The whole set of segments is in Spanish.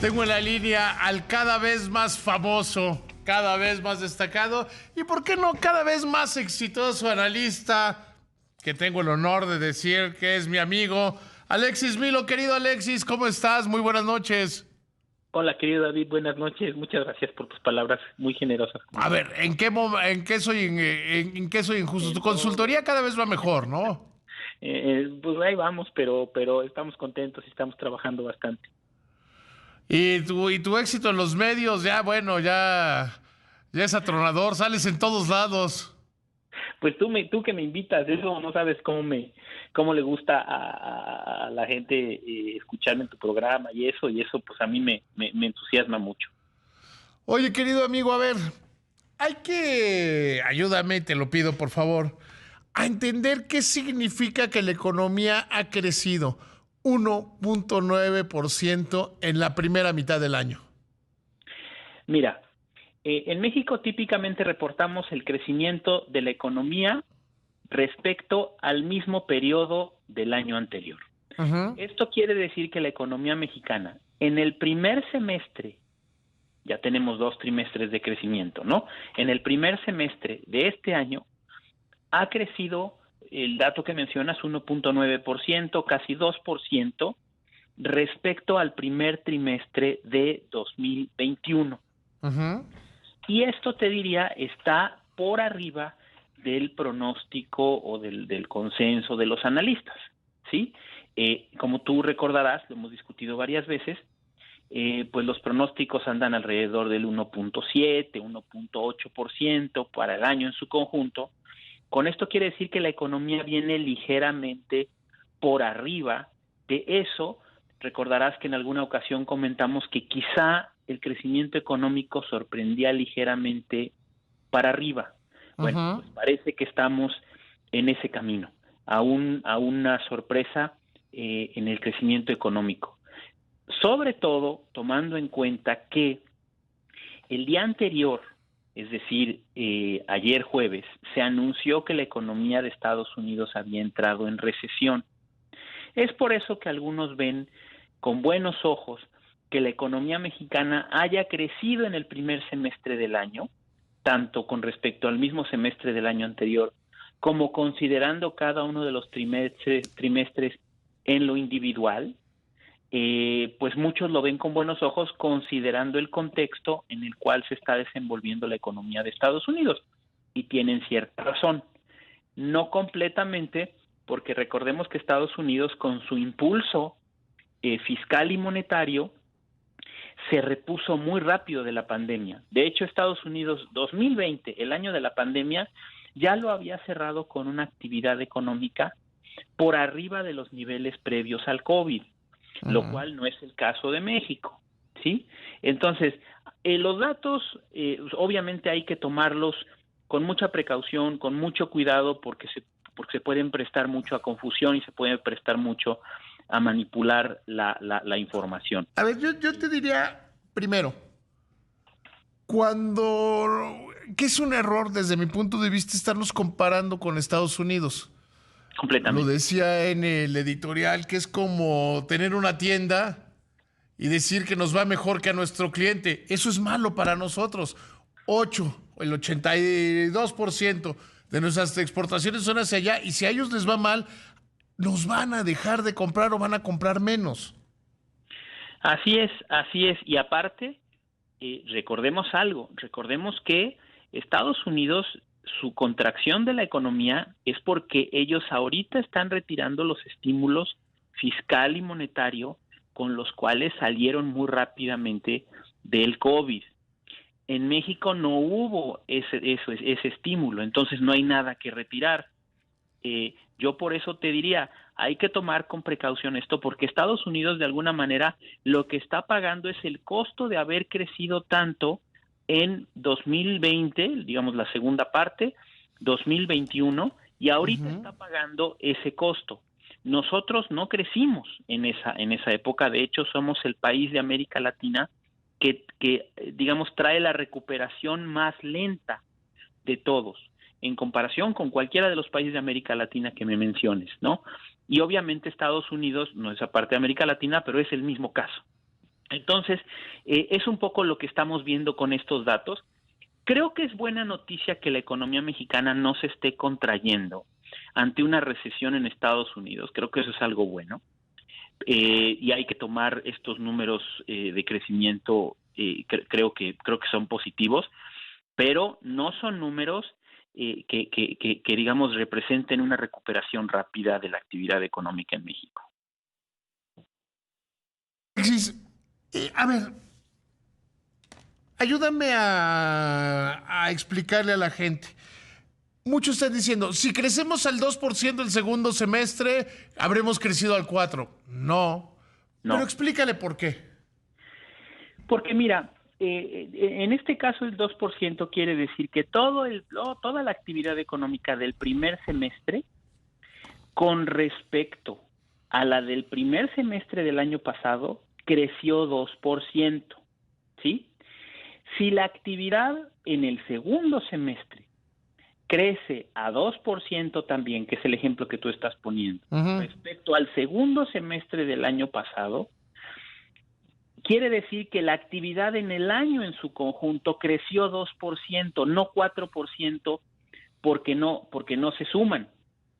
Tengo en la línea al cada vez más famoso, cada vez más destacado y, ¿por qué no, cada vez más exitoso analista, que tengo el honor de decir que es mi amigo, Alexis Milo. Querido Alexis, ¿cómo estás? Muy buenas noches. Hola, querido David, buenas noches. Muchas gracias por tus palabras muy generosas. A ver, ¿en qué soy injusto? Tu En todo. consultoría cada vez va mejor, ¿no? Pues ahí vamos, pero estamos contentos y estamos trabajando bastante. Y tu éxito en los medios, ya, bueno, ya es atronador, sales en todos lados. Pues tú que me invitas, eso no sabes cómo le gusta a la gente escucharme en tu programa y eso pues a mí me entusiasma mucho. Oye, querido amigo, a ver, ayúdame, te lo pido por favor, a entender qué significa que la economía ha crecido 1.9% en la primera mitad del año. Mira, en México típicamente reportamos el crecimiento de la economía respecto al mismo periodo del año anterior. Ajá. Esto quiere decir que la economía mexicana en el primer semestre, ya tenemos 2 trimestres de crecimiento, ¿no? En el primer semestre de este año ha crecido, el dato que mencionas, 1.9%, casi 2%, respecto al primer trimestre de 2021. Ajá. Y esto, te diría, está por arriba del pronóstico o del consenso de los analistas, ¿sí? Como tú recordarás, lo hemos discutido varias veces, pues los pronósticos andan alrededor del 1.7, 1.8% para el año en su conjunto. Con esto quiere decir que la economía viene ligeramente por arriba de eso. Recordarás que en alguna ocasión comentamos que quizá el crecimiento económico sorprendía ligeramente para arriba. Bueno, Ajá. pues parece que estamos en ese camino, a una sorpresa en el crecimiento económico. Sobre todo tomando en cuenta que el día anterior, es decir, ayer jueves, se anunció que la economía de Estados Unidos había entrado en recesión. Es por eso que algunos ven con buenos ojos que la economía mexicana haya crecido en el primer semestre del año, tanto con respecto al mismo semestre del año anterior, como considerando cada uno de los trimestres en lo individual. Pues muchos lo ven con buenos ojos considerando el contexto en el cual se está desenvolviendo la economía de Estados Unidos, y tienen cierta razón. No completamente, porque recordemos que Estados Unidos, con su impulso fiscal y monetario, se repuso muy rápido de la pandemia. De hecho, Estados Unidos 2020, el año de la pandemia, ya lo había cerrado con una actividad económica por arriba de los niveles previos al COVID, lo Ajá. cual no es el caso de México, ¿sí? Entonces, los datos obviamente hay que tomarlos con mucha precaución, con mucho cuidado, porque se pueden prestar mucho a confusión y se pueden prestar mucho a manipular la información. A ver, yo te diría, primero, que es un error desde mi punto de vista estarnos comparando con Estados Unidos. Lo Completamente. decía en el editorial, que es como tener una tienda y decir que nos va mejor que a nuestro cliente. Eso es malo para nosotros. El 82% de nuestras exportaciones son hacia allá, y si a ellos les va mal, nos van a dejar de comprar o van a comprar menos. Así es. Y aparte, recordemos que Estados Unidos, su contracción de la economía es porque ellos ahorita están retirando los estímulos fiscal y monetario con los cuales salieron muy rápidamente del COVID. En México no hubo ese estímulo, entonces no hay nada que retirar. Yo por eso te diría, hay que tomar con precaución esto, porque Estados Unidos de alguna manera lo que está pagando es el costo de haber crecido tanto en 2020, digamos la segunda parte, 2021, y ahorita Ujú. está pagando ese costo. Nosotros no crecimos en esa época. De hecho somos el país de América Latina que digamos trae la recuperación más lenta de todos, en comparación con cualquiera de los países de América Latina que me menciones, ¿no? Y obviamente Estados Unidos no es aparte de América Latina, pero es el mismo caso. Entonces, es un poco lo que estamos viendo con estos datos. Creo que es buena noticia que la economía mexicana no se esté contrayendo ante una recesión en Estados Unidos. Creo que eso es algo bueno. Y hay que tomar estos números de crecimiento, creo que son positivos, pero no son números que digamos representen una recuperación rápida de la actividad económica en México. Alexis, a ver, ayúdame a explicarle a la gente. Muchos están diciendo, si crecemos al 2% el segundo semestre, habremos crecido al 4%. No, pero No, explícale por qué. porque mira, en este caso el 2% quiere decir que toda la actividad económica del primer semestre con respecto a la del primer semestre del año pasado creció 2%, ¿sí? Si la actividad en el segundo semestre crece a 2% también, que es el ejemplo que tú estás poniendo, respecto al segundo semestre del año pasado, quiere decir que la actividad en el año en su conjunto creció 2%, no 4%, porque no se suman,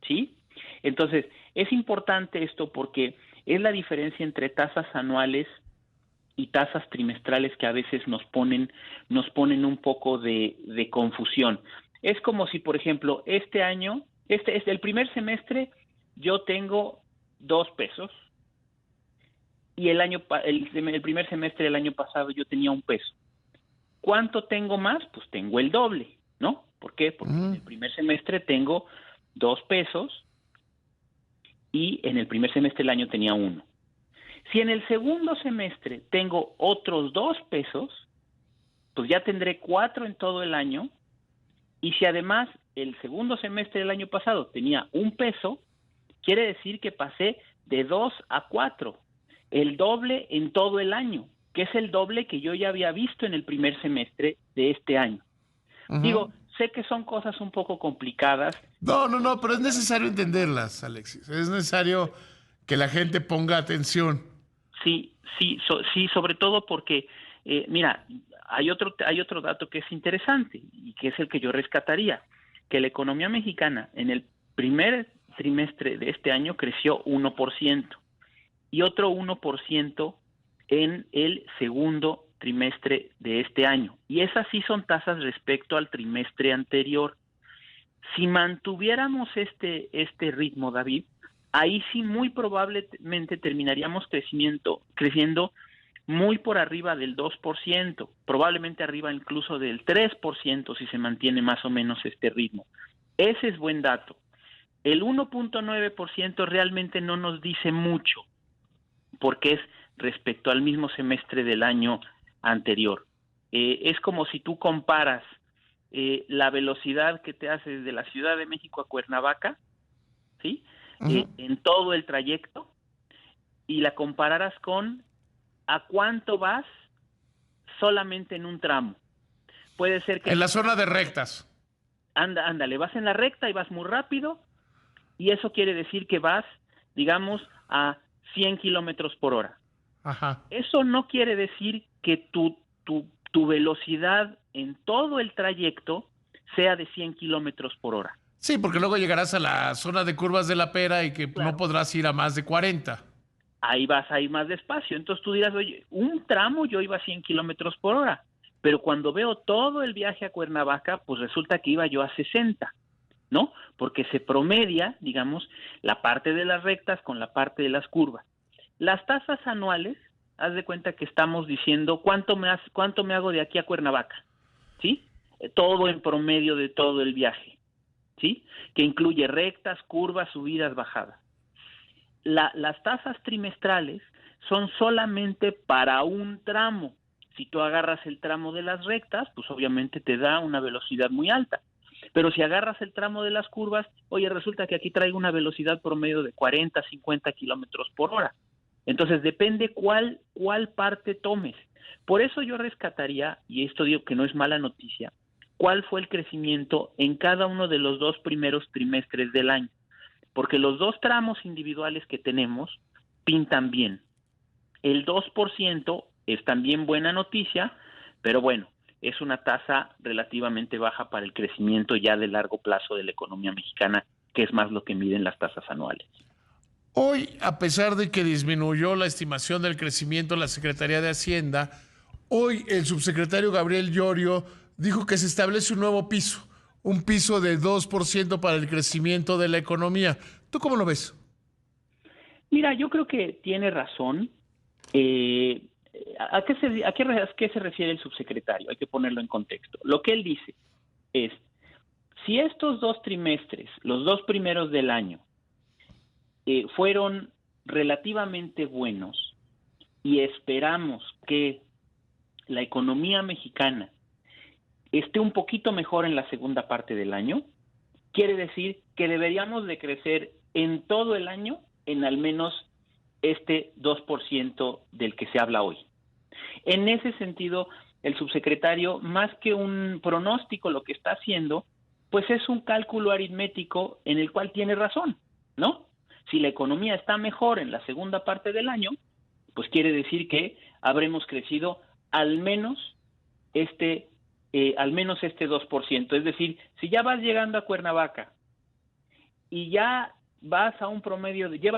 ¿sí? Entonces, es importante esto porque es la diferencia entre tasas anuales y tasas trimestrales que a veces nos ponen un poco de confusión. Es como si, por ejemplo, este año, el primer semestre, yo tengo 2 pesos y el primer semestre del año pasado yo tenía 1 peso. ¿Cuánto tengo más? Pues tengo el doble, ¿no? ¿Por qué? Porque en el primer semestre tengo 2 pesos y en el primer semestre del año tenía 1. Si en el segundo semestre tengo otros 2 pesos, pues ya tendré 4 en todo el año. Y si además el segundo semestre del año pasado tenía 1 peso, quiere decir que pasé de 2 a 4, el doble en todo el año, que es el doble que yo ya había visto en el primer semestre de este año. Digo, sé que son cosas un poco complicadas. No, pero es necesario entenderlas, Alexis. Es necesario que la gente ponga atención. Sí, sobre todo porque, mira, hay otro dato que es interesante y que es el que yo rescataría, que la economía mexicana en el primer trimestre de este año creció 1% y otro 1% en el segundo trimestre de este año. Y esas sí son tasas respecto al trimestre anterior. Si mantuviéramos este ritmo, David, ahí sí muy probablemente terminaríamos creciendo muy por arriba del 2%, probablemente arriba incluso del 3% si se mantiene más o menos este ritmo. Ese es buen dato. El 1.9% realmente no nos dice mucho, porque es respecto al mismo semestre del año anterior. Es como si tú comparas la velocidad que te hace desde la Ciudad de México a Cuernavaca, ¿sí? En todo el trayecto, y la compararas con a cuánto vas solamente en un tramo. Puede ser que En la zona de rectas. Ándale, vas en la recta y vas muy rápido, y eso quiere decir que vas, digamos, a 100 kilómetros por hora. Ajá. Eso no quiere decir que tu velocidad en todo el trayecto sea de 100 kilómetros por hora. Sí, porque luego llegarás a la zona de curvas de la pera y que no Claro. podrás ir a más de 40. Ahí vas a ir más despacio. Entonces tú dirás, oye, un tramo yo iba a 100 kilómetros por hora, pero cuando veo todo el viaje a Cuernavaca, pues resulta que iba yo a 60, ¿no? Porque se promedia, digamos, la parte de las rectas con la parte de las curvas. Las tasas anuales, haz de cuenta que estamos diciendo cuánto me hago de aquí a Cuernavaca, ¿sí? Todo en promedio de todo el viaje, ¿sí? Que incluye rectas, curvas, subidas, bajadas. Las tasas trimestrales son solamente para un tramo. Si tú agarras el tramo de las rectas, pues obviamente te da una velocidad muy alta. Pero si agarras el tramo de las curvas, oye, resulta que aquí traigo una velocidad promedio de 40, 50 kilómetros por hora. Entonces depende cuál parte tomes. Por eso yo rescataría, y esto digo que no es mala noticia, cuál fue el crecimiento en cada uno de los 2 primeros trimestres del año. Porque los 2 tramos individuales que tenemos pintan bien. El 2% es también buena noticia, pero bueno, es una tasa relativamente baja para el crecimiento ya de largo plazo de la economía mexicana, que es más lo que miden las tasas anuales. Hoy, a pesar de que disminuyó la estimación del crecimiento de la Secretaría de Hacienda, hoy el subsecretario Gabriel Llorio dijo que se establece un piso de 2% para el crecimiento de la economía. ¿Tú cómo lo ves? Mira, yo creo que tiene razón. Eh, ¿A qué se refiere el subsecretario? Hay que ponerlo en contexto. Lo que él dice es, si estos 2 trimestres, los 2 primeros del año, fueron relativamente buenos y esperamos que la economía mexicana esté un poquito mejor en la segunda parte del año, quiere decir que deberíamos de crecer en todo el año en al menos este 2% del que se habla hoy. En ese sentido, el subsecretario, más que un pronóstico, lo que está haciendo, pues es un cálculo aritmético en el cual tiene razón, ¿no? Si la economía está mejor en la segunda parte del año, pues quiere decir que habremos crecido al menos este 2%. Es decir, si ya vas llegando a Cuernavaca y ya llevas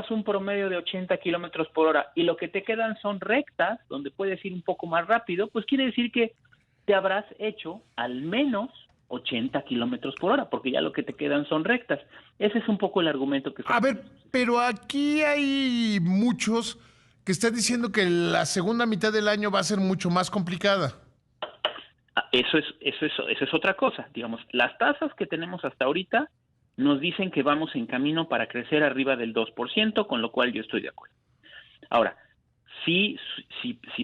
un promedio de 80 kilómetros por hora y lo que te quedan son rectas, donde puedes ir un poco más rápido, pues quiere decir que te habrás hecho al menos 80 kilómetros por hora, porque ya lo que te quedan son rectas. Ese es un poco el argumento que está. A ver, pero aquí hay muchos que están diciendo que la segunda mitad del año va a ser mucho más complicada. Eso es otra cosa. Digamos, las tasas que tenemos hasta ahorita nos dicen que vamos en camino para crecer arriba del 2%, con lo cual yo estoy de acuerdo. Ahora, si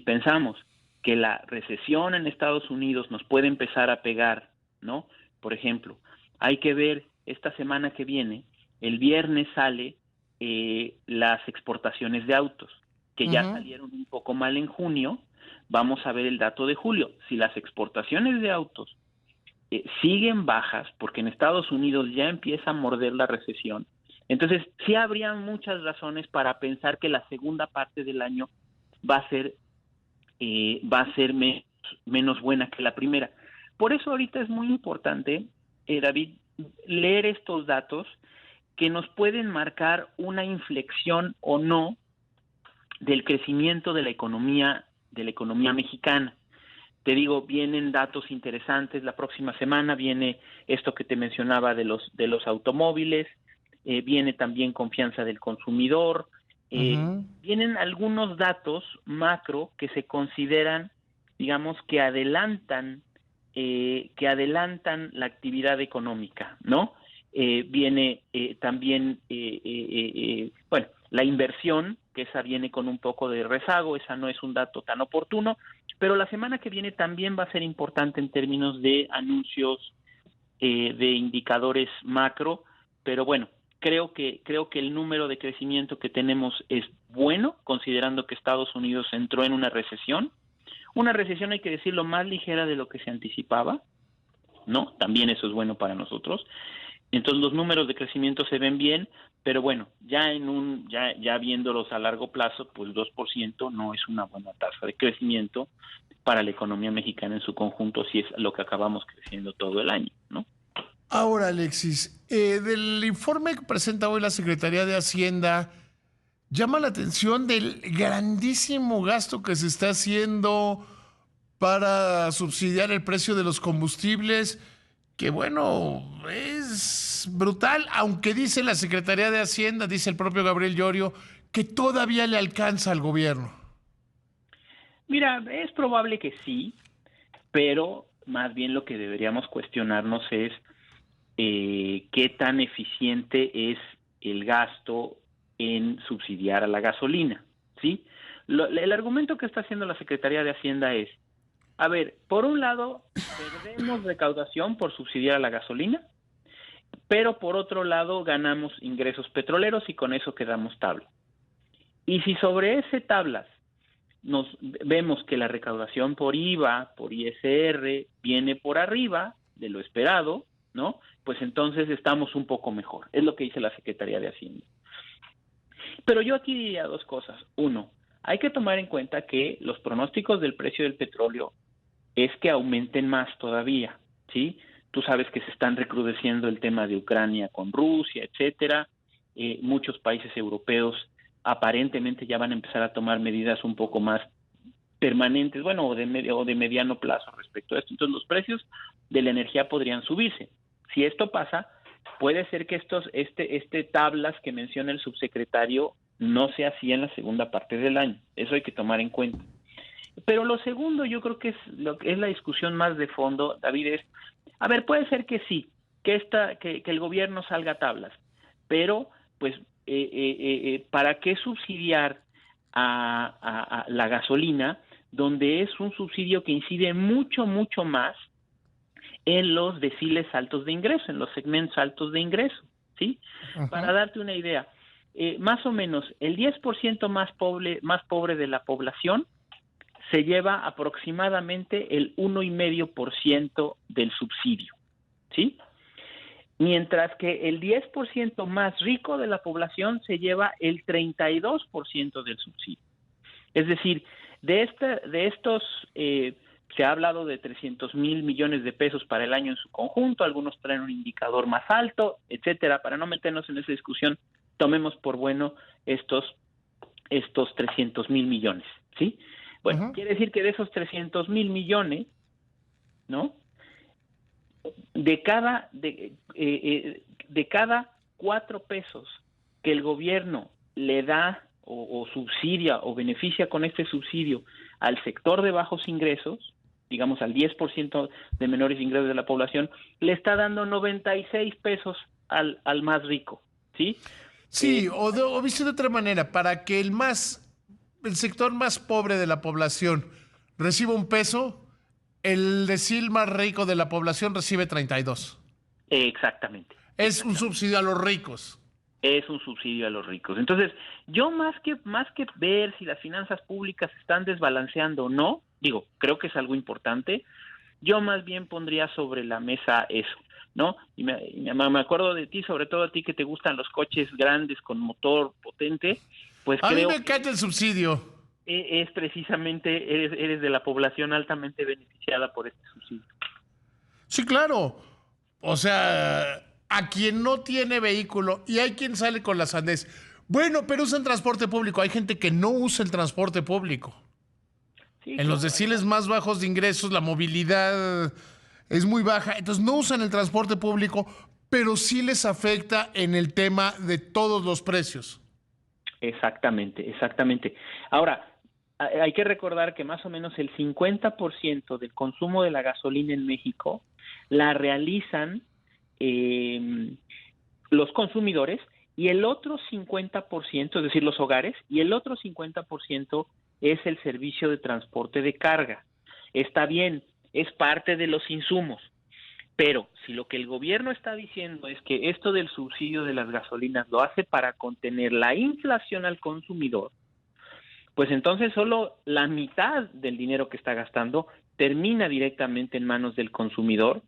pensamos que la recesión en Estados Unidos nos puede empezar a pegar, ¿no? Por ejemplo, hay que ver esta semana que viene, el viernes sale las exportaciones de autos, que ya salieron un poco mal en junio. Vamos a ver el dato de julio. Si las exportaciones de autos siguen bajas, porque en Estados Unidos ya empieza a morder la recesión, entonces sí habría muchas razones para pensar que la segunda parte del año va a ser menos buena que la primera. Por eso ahorita es muy importante, David, leer estos datos que nos pueden marcar una inflexión o no del crecimiento de la economía mexicana. Te digo, vienen datos interesantes. La próxima semana viene esto que te mencionaba de los automóviles, viene también confianza del consumidor, vienen algunos datos macro que se consideran, digamos, que adelantan la actividad económica, ¿no? Viene también, bueno, la inversión, que esa viene con un poco de rezago, esa no es un dato tan oportuno, pero la semana que viene también va a ser importante en términos de anuncios de indicadores macro, pero bueno, creo que el número de crecimiento que tenemos es bueno, considerando que Estados Unidos entró en una recesión, hay que decirlo, más ligera de lo que se anticipaba, ¿no? También eso es bueno para nosotros. Entonces los números de crecimiento se ven bien, pero bueno, ya viéndolos a largo plazo, pues 2% no es una buena tasa de crecimiento para la economía mexicana en su conjunto, si es lo que acabamos creciendo todo el año, ¿no? Ahora, Alexis, del informe que presenta hoy la Secretaría de Hacienda, llama la atención del grandísimo gasto que se está haciendo para subsidiar el precio de los combustibles, que bueno, es brutal, aunque dice la Secretaría de Hacienda, dice el propio Gabriel Llorio, que todavía le alcanza al gobierno. Mira, es probable que sí, pero más bien lo que deberíamos cuestionarnos es qué tan eficiente es el gasto en subsidiar a la gasolina, ¿sí? El argumento que está haciendo la Secretaría de Hacienda es, a ver, por un lado, perdemos recaudación por subsidiar a la gasolina, pero por otro lado ganamos ingresos petroleros y con eso quedamos tabla. Y si sobre ese tablas nos vemos que la recaudación por IVA, por ISR, viene por arriba de lo esperado, ¿no? Pues entonces estamos un poco mejor. Es lo que dice la Secretaría de Hacienda. Pero yo aquí diría dos cosas. Uno, hay que tomar en cuenta que los pronósticos del precio del petróleo es que aumenten más todavía, ¿sí? Tú sabes que se están recrudeciendo el tema de Ucrania con Rusia, etcétera. Muchos países europeos aparentemente ya van a empezar a tomar medidas un poco más permanentes, bueno, o de mediano plazo respecto a esto. Entonces, los precios de la energía podrían subirse. Si esto pasa, puede ser que tablas que menciona el subsecretario no sea así en la segunda parte del año. Eso hay que tomar en cuenta. Pero lo segundo, yo creo que es la discusión más de fondo, David, es, a ver, puede ser que sí, que el gobierno salga a tablas, pero pues ¿para qué subsidiar a la gasolina, donde es un subsidio que incide mucho, mucho más en los deciles altos de ingreso, en los segmentos altos de ingreso, ¿sí? Ajá. Para darte una idea, más o menos el 10% más pobre de la población se lleva aproximadamente el 1,5% del subsidio, ¿sí? Mientras que el 10% más rico de la población se lleva el 32% del subsidio. Es decir, de estos, se ha hablado de 300,000 millones de pesos para el año en su conjunto, algunos traen un indicador más alto, etcétera. Para no meternos en esa discusión, tomemos por bueno estos 300,000 millones, ¿sí? Bueno, quiere decir que de esos 300,000 millones, ¿no? De cada 4 pesos que el gobierno le da o subsidia o beneficia con este subsidio al sector de bajos ingresos, digamos al 10% de menores ingresos de la población, le está dando 96 pesos al más rico, ¿sí? Sí, o visto de otra manera, para que el sector más pobre de la población reciba un peso, el decil más rico de la población recibe 32. Exactamente. Es un subsidio a los ricos. Es un subsidio a los ricos. Entonces, yo más que ver si las finanzas públicas están desbalanceando o no, digo, creo que es algo importante, yo más bien pondría sobre la mesa eso, ¿no? Y me acuerdo de ti, sobre todo a ti que te gustan los coches grandes con motor potente, pues a creo mí me encanta el subsidio. Es precisamente, eres de la población altamente beneficiada por este subsidio. Sí, claro. O sea, a quien no tiene vehículo, y hay quien sale con la sandez, bueno, pero usan transporte público. Hay gente que no usa el transporte público. Sí, en los deciles más bajos de ingresos, la movilidad es muy baja, entonces no usan el transporte público, pero sí les afecta en el tema de todos los precios. Exactamente, exactamente. Ahora, hay que recordar que más o menos el 50% del consumo de la gasolina en México la realizan los consumidores, y el otro 50%, es decir, los hogares, y el otro 50% es el servicio de transporte de carga. Está bien, es parte de los insumos, pero si lo que el gobierno está diciendo es que esto del subsidio de las gasolinas lo hace para contener la inflación al consumidor, pues entonces solo la mitad del dinero que está gastando termina directamente en manos del consumidor,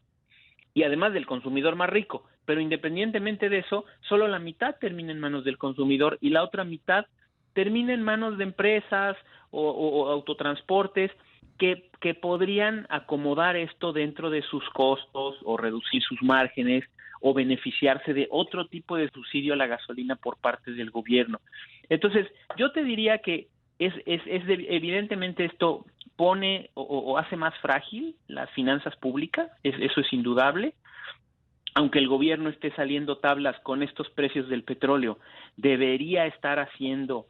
y además del consumidor más rico. Pero independientemente de eso, solo la mitad termina en manos del consumidor y la otra mitad termina en manos de empresas o autotransportes que podrían acomodar esto dentro de sus costos o reducir sus márgenes o beneficiarse de otro tipo de subsidio a la gasolina por parte del gobierno. Entonces, yo te diría que evidentemente esto pone o hace más frágil las finanzas públicas, eso es indudable. Aunque el gobierno esté saliendo tablas con estos precios del petróleo, debería estar haciendo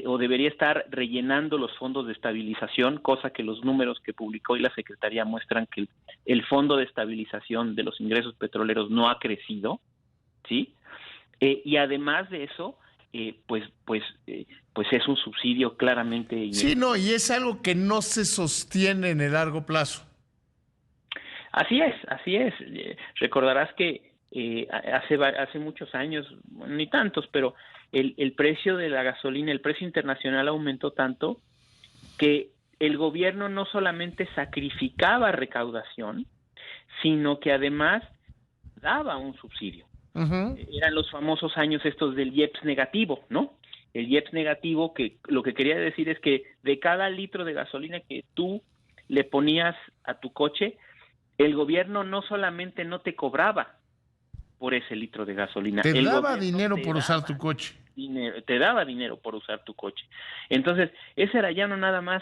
o debería estar rellenando los fondos de estabilización, cosa que los números que publicó hoy la Secretaría muestran que el fondo de estabilización de los ingresos petroleros no ha crecido, ¿sí? Y además de eso, pues es un subsidio claramente... Sí, no, y es algo que no se sostiene en el largo plazo. Así es. Recordarás que hace muchos años, ni tantos, pero el precio de la gasolina, el precio internacional aumentó tanto que el gobierno no solamente sacrificaba recaudación, sino que además daba un subsidio. Uh-huh. Eran los famosos años estos del IEPS negativo, ¿no? el IEPS negativo, que lo que quería decir es que de cada litro de gasolina que tú le ponías a tu coche, el gobierno no solamente no te cobraba por ese litro de gasolina, Te el daba gobierno dinero te por usar daba tu coche. te daba dinero por usar tu coche. Entonces, ese era ya no nada más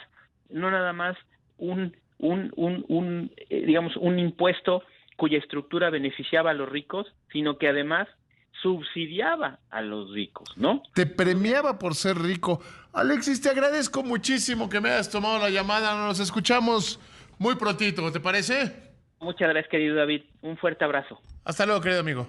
digamos, un impuesto cuya estructura beneficiaba a los ricos, sino que además subsidiaba a los ricos, ¿no? Te premiaba por ser rico. Alexis, te agradezco muchísimo que me hayas tomado la llamada. Nos escuchamos muy prontito, ¿te parece? Muchas gracias, querido David. Un fuerte abrazo. Hasta luego, querido amigo.